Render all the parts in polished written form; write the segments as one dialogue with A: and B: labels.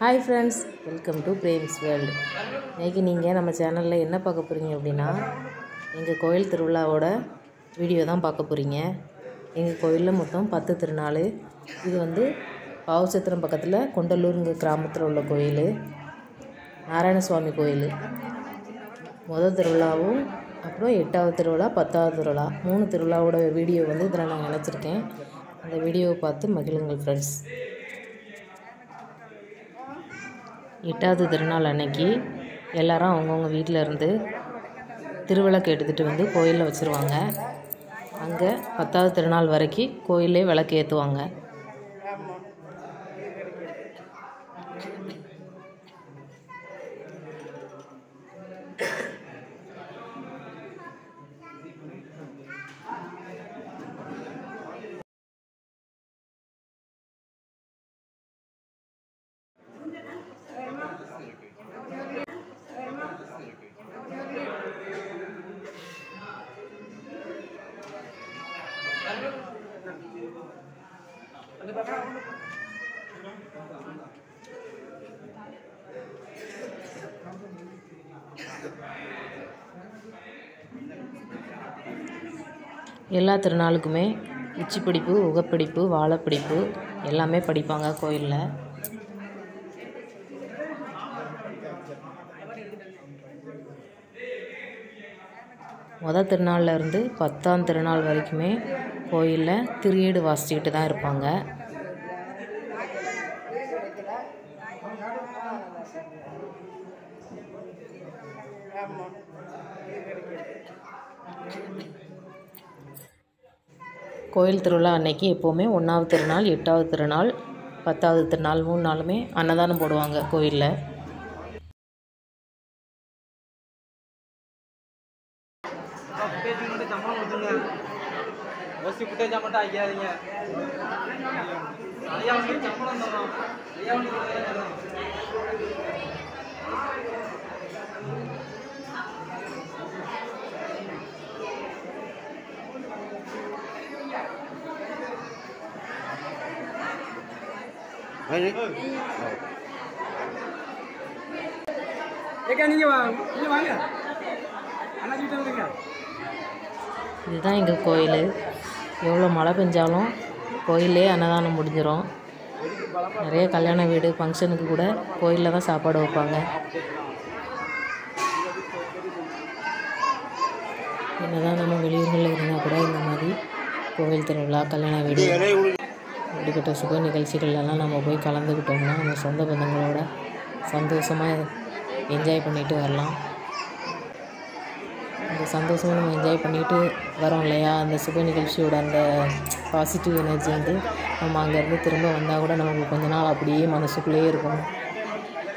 A: Hi friends, welcome to Prame's World. இன்னைக்கு நீங்கள் நம்ம சேனலில் என்ன பார்க்க போகிறீங்க அப்படின்னா எங்கள் கோயில் திருவிழாவோட வீடியோ தான் பார்க்க போகிறீங்க. எங்கள் கோயிலில் மொத்தம் 10 திருநாள். இது வந்து பாவச்சத்திரம் பக்கத்தில் கொண்டலூருங்க கிராமத்தில் உள்ள கோயில், நாராயணசுவாமி கோயில். முதல் திருவிழாவும் அப்புறம் 8வது திருவிழா, 10வது திருவிழா, 3 திருவிழாவோட வீடியோ வந்து இதில் நான் நினச்சிருக்கேன். அந்த வீடியோவை பார்த்து மகிழுங்கள் ஃப்ரெண்ட்ஸ். 8வது திருநாள் அன்னைக்கு எல்லாரும் அவங்கவுங்க வீட்டில் இருந்து திருவிளக்கு எடுத்துகிட்டு வந்து கோயிலில் வச்சுருவாங்க. அங்கே 10வது திருநாள் வரைக்கும் கோயிலே விளக்கு ஏற்றுவாங்க. எல்லா திருநாளுக்குமே உச்சி பிடிப்பு, உகப்பிடிப்பு, வாழைப்பிடிப்பு எல்லாமே படிப்பாங்க கோயிலில். முதல் திருநாளில் இருந்து 10ஆம் திருநாள் வரைக்குமே கோயிலில் திரியேடு வாசிச்சுக்கிட்டு தான் இருப்பாங்க. கோயில் திருவிழா அன்னைக்கு எப்போவுமே 1வது திருநாள், 8வது திருநாள், 10வது திருநாள் 3 நாளுமே அன்னதானம் போடுவாங்க கோயிலில். இதுதான் எங்கள் கோயில். எவ்வளோ மழை பெஞ்சாலும் கோயிலே அன்னதானம் முடிஞ்சிடும். நிறைய கல்யாண வீடு, ஃபங்க்ஷனுக்கு கூட கோயிலில் தான் சாப்பாடு வைப்பாங்க. என்னதான் நம்ம வெளியூர்களில் இருந்தால் கூட இந்த மாதிரி கோவில் திருவிழா, கல்யாண வீடு, இப்படிப்பட்ட சுப நிகழ்ச்சிகள்லாம் நம்ம போய் கலந்துக்கிட்டோம்னா நம்ம சொந்த பந்தங்களோட சந்தோஷமாக என்ஜாய் பண்ணிட்டு வரலாம். அந்த சந்தோஷமாக நம்ம என்ஜாய் பண்ணிட்டு வரோம் இல்லையா, அந்த சுப நிகழ்ச்சியோட அந்த பாசிட்டிவ் எனர்ஜி வந்து நம்ம அங்கேருந்து திரும்ப வந்தால் கூட நமக்கு கொஞ்ச நாள் அப்படியே மனசுக்குள்ளேயே இருக்கும்.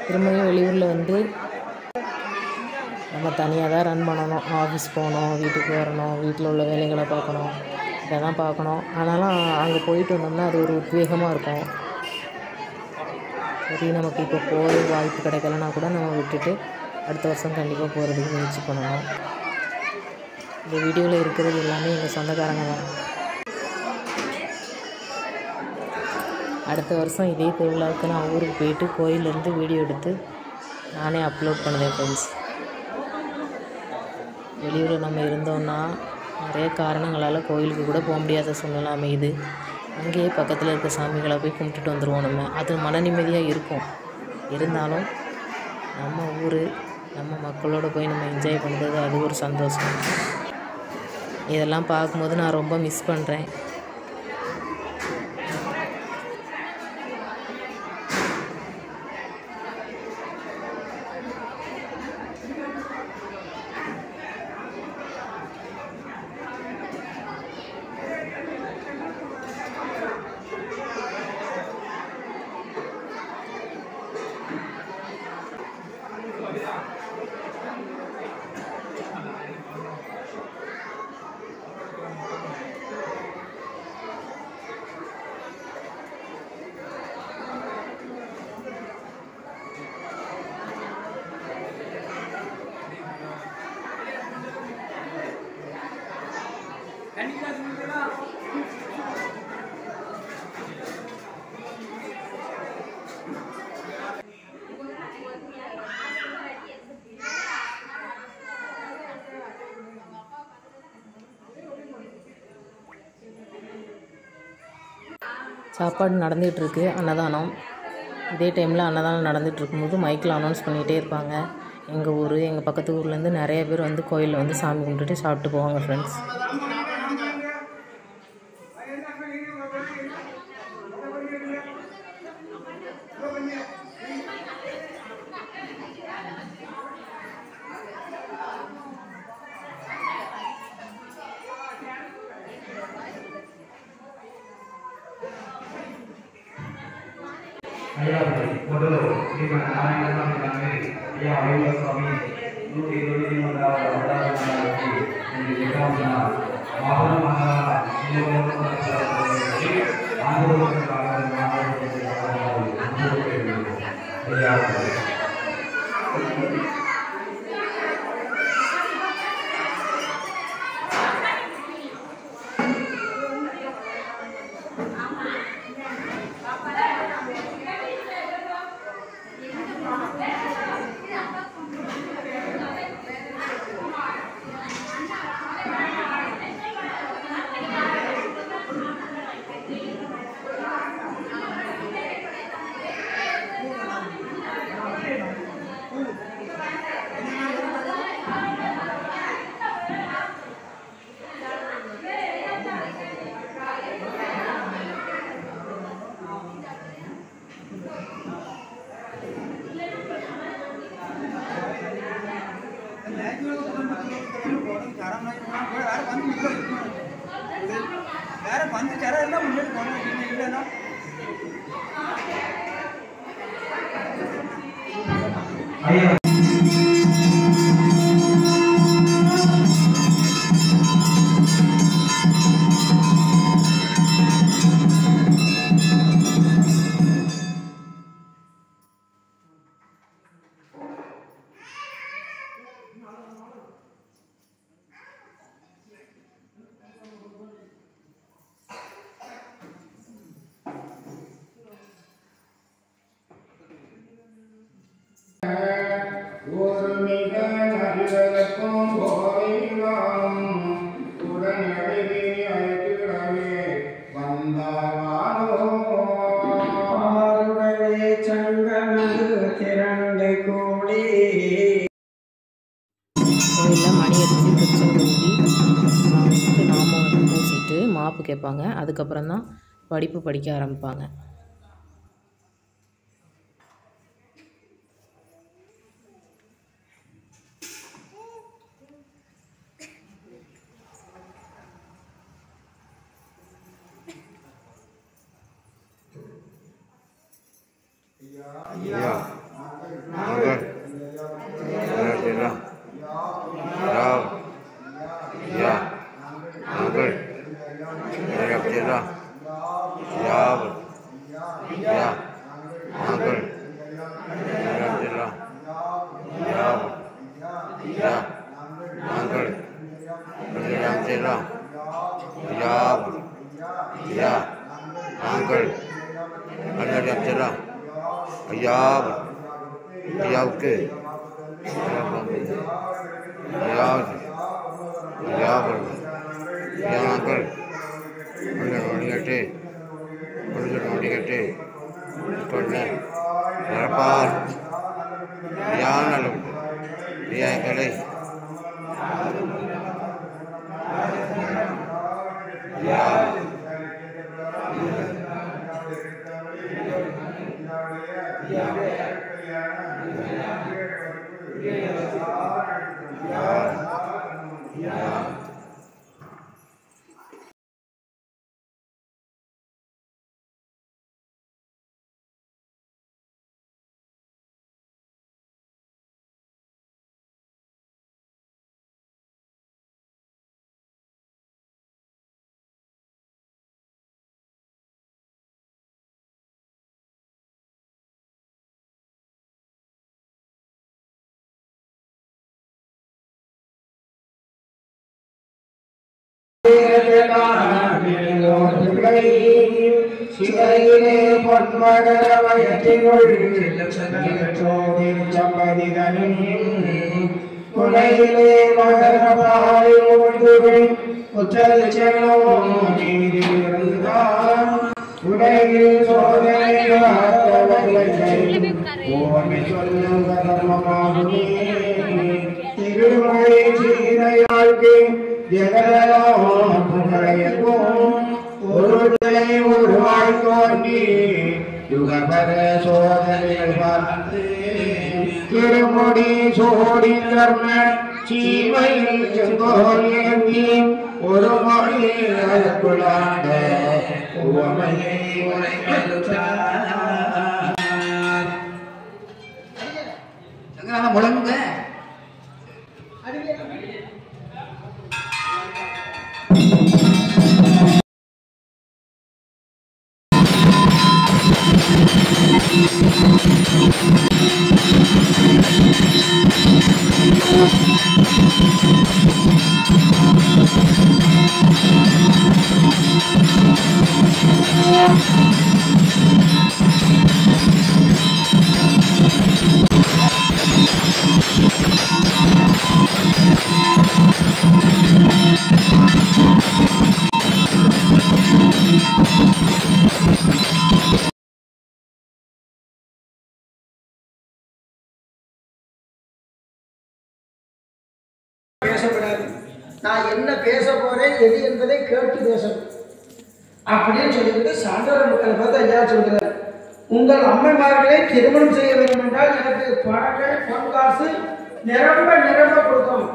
A: திரும்பியும் வெளியூரில் வந்து நம்ம தனியாக தான் ரன் பண்ணணும். ஆஃபீஸ் போகணும், வீட்டுக்கு வரணும், வீட்டில் உள்ள வேலைகளை பார்க்கணும், இதை தான் பார்க்கணும். ஆனாலும் அங்கே போயிட்டு வந்தோம்னா அது ஒரு உத்வேகமாக இருக்கும். சரி, நமக்கு இப்போ போகிற வாய்ப்பு கிடைக்கலன்னா கூட நம்ம விட்டுட்டு அடுத்த வருஷம் கண்டிப்பாக போகிறதுக்கு முயற்சி பண்ணணும். இந்த வீடியோவில் இருக்கிறது எல்லாமே எங்கள் சொந்தக்காரங்க தான். அடுத்த வருஷம் இதே திருவிழாவுக்கு நான் ஊருக்கு போயிட்டு கோயிலேருந்து வீடியோ எடுத்து நானே அப்லோட் பண்ணுவேன் ஃப்ரெண்ட்ஸ். வெளியூரில் நம்ம இருந்தோம்னா நிறைய காரணங்களால் கோயிலுக்கு கூட போக முடியாத சூழ்நிலை அமையுது. அங்கேயே பக்கத்தில் இருக்க சாமிகளை போய் கும்பிட்டுட்டு வந்துடுவோம். நம்ம அது மன நிம்மதியாக இருக்கும். இருந்தாலும் நம்ம ஊர், நம்ம மக்களோட போய் நம்ம என்ஜாய் பண்ணுறது அது ஒரு சந்தோஷம். இதெல்லாம் பார்க்கும்போது நான் ரொம்ப மிஸ் பண்ணுறேன். சாப்பாடு நடந்துகிட்ருக்கு, அன்னதானம். இதே டைமில் அன்னதானம் நடந்துகிட்ருக்கும்போது மைக்கில் அனௌன்ஸ் பண்ணிகிட்டே இருப்பாங்க. எங்கள் ஊர், எங்கள் பக்கத்து ஊர்லேருந்து நிறைய பேர் வந்து கோயிலில் வந்து சாமி கும்பிட்டுட்டு சாப்பிட்டு போவாங்க ஃப்ரெண்ட்ஸ்.
B: ಮೊದಲು ನಿಮ್ಮ ನಾರಾಯಣಸ್ವಾಮಿ ಅಯ್ಯ ಸ್ವಾಮಿ 125వ అవతారానికి విగ్రహమున వాహన
A: கோயிலில் மணி அடித்து திருச்செங்க ஊதி சாமிக்கு நாமம் பூசிட்டு மாப்பு கேட்பாங்க. அதுக்கப்புறம் தான் படிப்பு படிக்க ஆரம்பிப்பாங்க.
C: சிறையிலே பொன்மகர வயத்தினுள் சம்பதிதனின் குலையிலே மகரபாய் ஒன்றுகள் உத்தல் செல்லும் நீதி இருந்தான் உலகில் சோதனை காத்தவர்களை ஓமை சொல்லும் கர்மமாகுமே. திருமலை சீரையாழ்க்கு ஜெகதலாகும் பொருட்களை உருவாய் தோன்றி யுகபர சோதனைகள் பார்த்து திருமுடி சோடி கர்ம சீமையில் செங்கோல் ஏந்தி ஒரு மொழி அதற்குள்ளாண்ட உவமையை
D: முழங்க
E: பேசப்படாது. நான் என்ன பேச போறேன் எது என்பதை கேட்டு பேசணும் அப்படின்னு சொல்லிட்டு சான்றோர மக்களை பார்த்து ஐயா சொல்கிறார். உங்கள் அம்மைமார்களை திருமணம் செய்ய வேண்டும் என்றால் எனக்கு பணத்தை பொன்காசு நிரம்ப நிரம்ப கொடுக்கும்.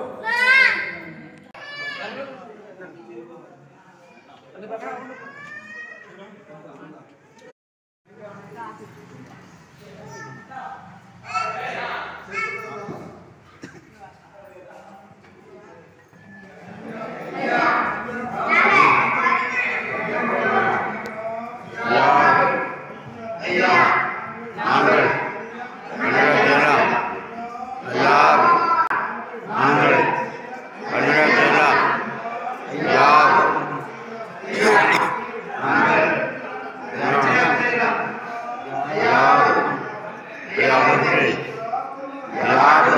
C: யார்